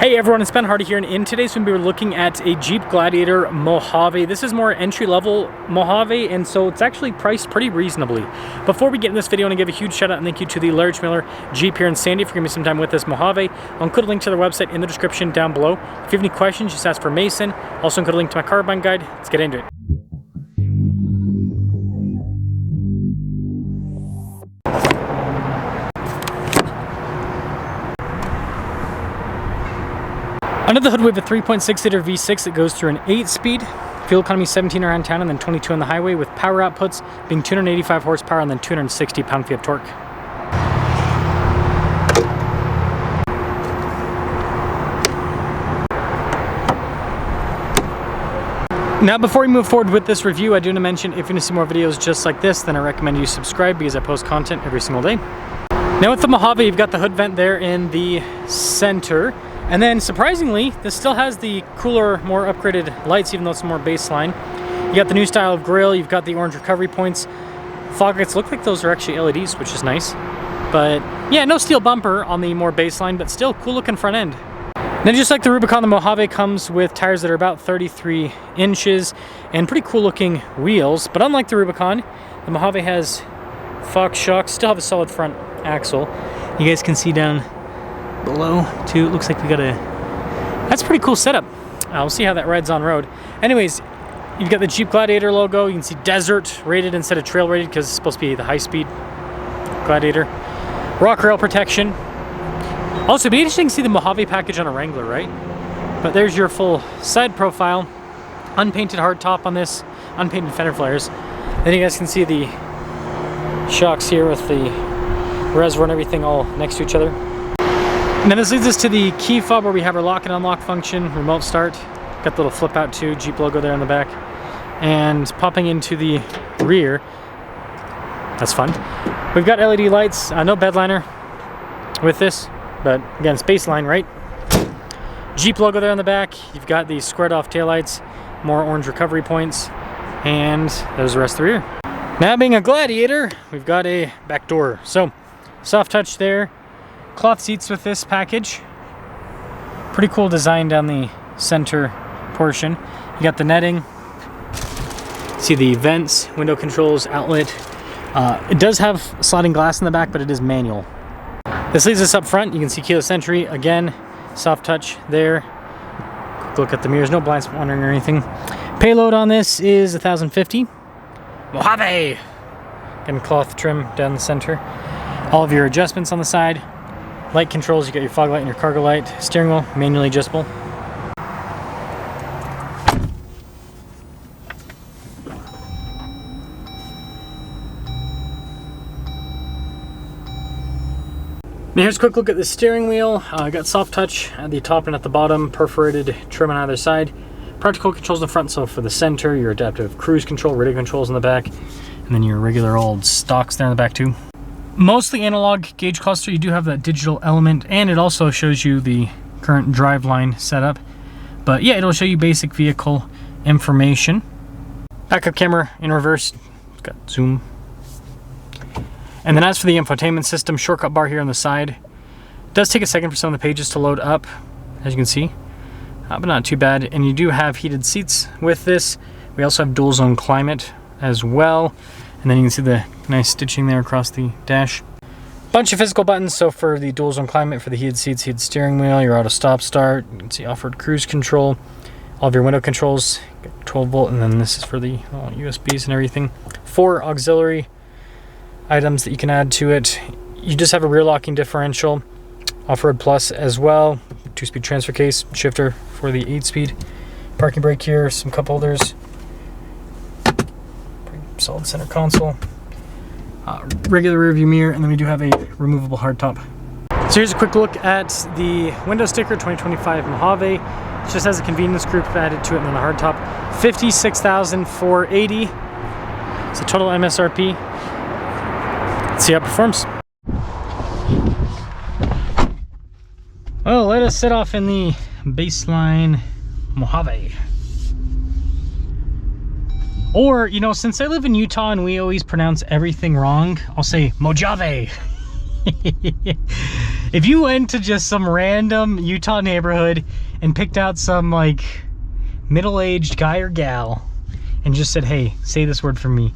Hey everyone, it's Ben Hardy here, and in today's video we're looking at a Jeep Gladiator Mojave. This is more entry-level Mojave, and so it's actually priced pretty reasonably. Before we get in this video, I want to give a huge shout out and thank you to the Large Miller Jeep here in Sandy for giving me some time with this Mojave. I'll include a link to their website in the description down below. If you have any questions, just ask for Mason. Also include a link to my car buying guide. Let's get into it. Under the hood, we have a 3.6-liter V6 that goes through an 8-speed. Fuel economy 17 around town and then 22 on the highway, with power outputs being 285 horsepower and then 260 pound-feet of torque. Now, before we move forward with this review, I do want to mention if you want to see more videos just like this, then I recommend you subscribe because I post content every single day. Now with the Mojave, you've got the hood vent there in the center. And then, surprisingly, this still has the cooler, more upgraded lights, even though it's more baseline. You got the new style of grille, you've got the orange recovery points. Fog lights look like those are actually LEDs, which is nice. But yeah, no steel bumper on the more baseline, but still cool looking front end. Then just like the Rubicon, the Mojave comes with tires that are about 33 inches and pretty cool looking wheels. But unlike the Rubicon, the Mojave has Fox shocks, still have a solid front axle. You guys can see down below too, it looks like we got a, that's a pretty cool setup. We'll see how that rides on road. Anyways, you've got the Jeep Gladiator logo. You can see desert rated instead of trail rated because it's supposed to be the high-speed Gladiator. Rock rail protection. Also, it'd be interesting to see the Mojave package on a Wrangler, right? But there's your full side profile. Unpainted hardtop on this, unpainted fender flares. Then you guys can see the shocks here with the reservoir and everything all next to each other. And then this leads us to the key fob where we have our lock and unlock function, remote start. Got the little flip out too, Jeep logo there on the back. And popping into the rear, that's fun. We've got LED lights, no bedliner with this, but again, it's baseline, right? Jeep logo there on the back. You've got the squared off taillights, more orange recovery points, and there's the rest of the rear. Now being a Gladiator, we've got a back door. So, soft touch there. Cloth seats with this package. Pretty cool design down the center portion. You got the netting. See the vents, window controls, outlet. It does have sliding glass in the back, but it is manual. This leads us up front. You can see keyless entry. Again, soft touch there. Quick look at the mirrors. No blind spot monitoring or anything. Payload on this is 1,050. Mojave! Again, cloth trim down the center. All of your adjustments on the side. Light controls, you got your fog light and your cargo light. Steering wheel, manually adjustable. Now here's a quick look at the steering wheel. Got soft touch at the top and at the bottom, perforated trim on either side. Practical controls in the front, so for the center, your adaptive cruise control, radio controls in the back, and then your regular old stocks there in the back too. Mostly analog gauge cluster. You do have that digital element, and it also shows you the current driveline setup. But yeah, it'll show you basic vehicle information. Backup camera in reverse. It's got zoom. And then as for the infotainment system, shortcut bar here on the side. It does take a second for some of the pages to load up, as you can see, but not too bad. And you do have heated seats with this. We also have dual zone climate as well. And then you can see the nice stitching there across the dash. Bunch of physical buttons. So for the dual zone climate, for the heated seats, heated steering wheel, your auto stop start. You can see off-road cruise control, all of your window controls, 12 volt, and then this is for the USBs and everything. 4 auxiliary items that you can add to it. You just have a rear locking differential, off-road plus as well, 2-speed transfer case, shifter for the 8-speed, parking brake here, some cup holders. Solid center console, regular rear view mirror, and then we do have a removable hardtop. So here's a quick look at the window sticker, 2025 Mojave. It just has a convenience group added to it, and then the hardtop, $56,480. It's a total MSRP. Let's see how it performs. Well, let us set off in the baseline Mojave. Or, you know, since I live in Utah and we always pronounce everything wrong, I'll say Mojave. If you went to just some random Utah neighborhood and picked out some like middle-aged guy or gal and just said, hey, say this word for me,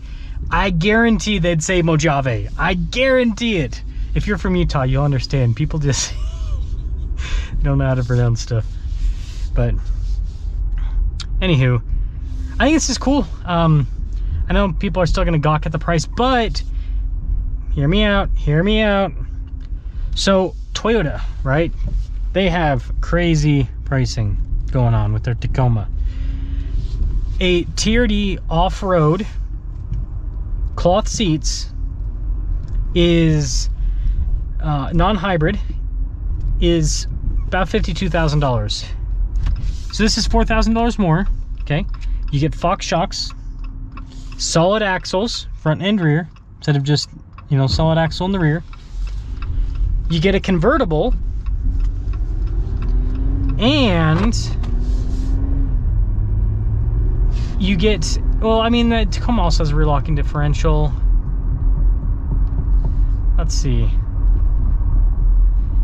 I guarantee they'd say Mojave. I guarantee it. If you're from Utah, you'll understand. People just don't know how to pronounce stuff. But anywho, I think this is cool. I know people are still gonna gawk at the price, but hear me out, hear me out. So Toyota, right? They have crazy pricing going on with their Tacoma. A TRD off-road cloth seats is non-hybrid is about $52,000. So this is $4,000 more. Okay, you get Fox shocks, solid axles, front and rear, instead of just, you know, solid axle in the rear. You get a convertible, and you get, well, I mean, the Tacoma also has a rear locking differential. Let's see.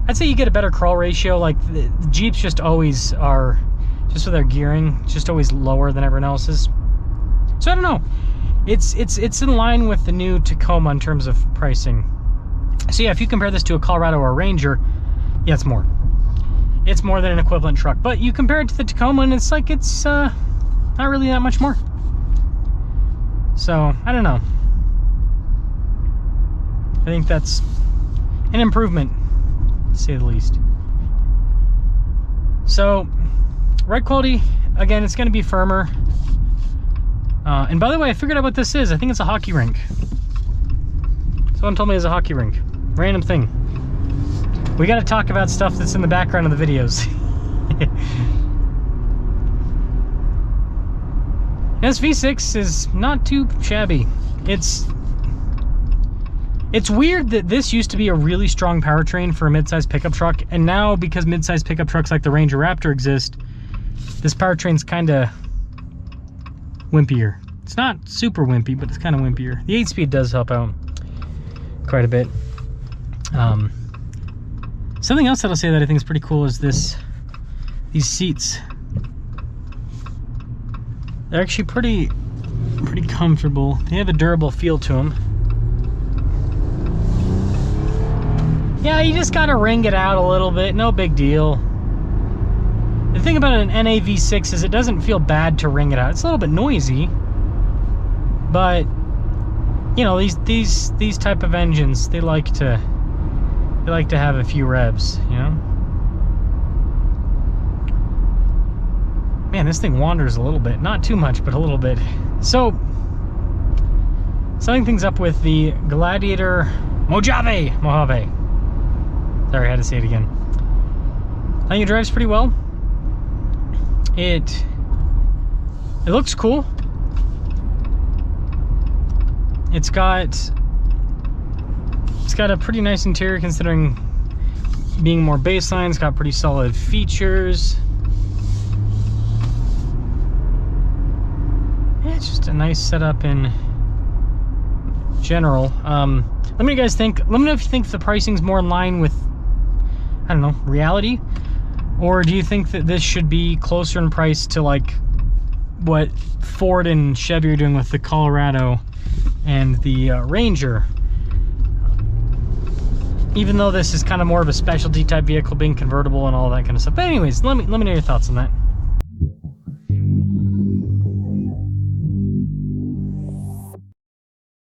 I'd say you get a better crawl ratio. Like the Jeeps just always are, just with their gearing, just always lower than everyone else's. So I don't know. It's in line with the new Tacoma in terms of pricing. So yeah, if you compare this to a Colorado or a Ranger, yeah, it's more. It's more than an equivalent truck. But you compare it to the Tacoma, and it's like it's not really that much more. So I don't know. I think that's an improvement, to say the least. So ride quality, again, it's going to be firmer. And by the way, I figured out what this is. I think it's a hockey rink. Someone told me it's a hockey rink. Random thing. We got to talk about stuff that's in the background of the videos. This V6 is not too shabby. It's weird that this used to be a really strong powertrain for a mid-size pickup truck, and now because mid-size pickup trucks like the Ranger Raptor exist, this powertrain's kind of wimpier. It's not super wimpy, but it's kind of wimpier. The 8-speed does help out quite a bit. Something else that I'll say that I think is pretty cool is these seats. They're actually pretty comfortable. They have a durable feel to them. Yeah, you just gotta wring it out a little bit, no big deal. The thing about an NAV6 is it doesn't feel bad to wring it out. It's a little bit noisy, but you know, these type of engines, they like to have a few revs, you know? Man, this thing wanders a little bit. Not too much, but a little bit. So, summing things up with the Gladiator Mojave. Sorry, I had to say it again. I think it drives pretty well. It looks cool. It's got a pretty nice interior considering being more baseline. It's got pretty solid features. Yeah, it's just a nice setup in general. Let me know what you guys think. Let me know if you think the pricing's more in line with, I don't know, reality, or do you think that this should be closer in price to like what Ford and Chevy are doing with the Colorado and the Ranger? Even though this is kind of more of a specialty type vehicle, being convertible and all that kind of stuff. But anyways, let me know your thoughts on that.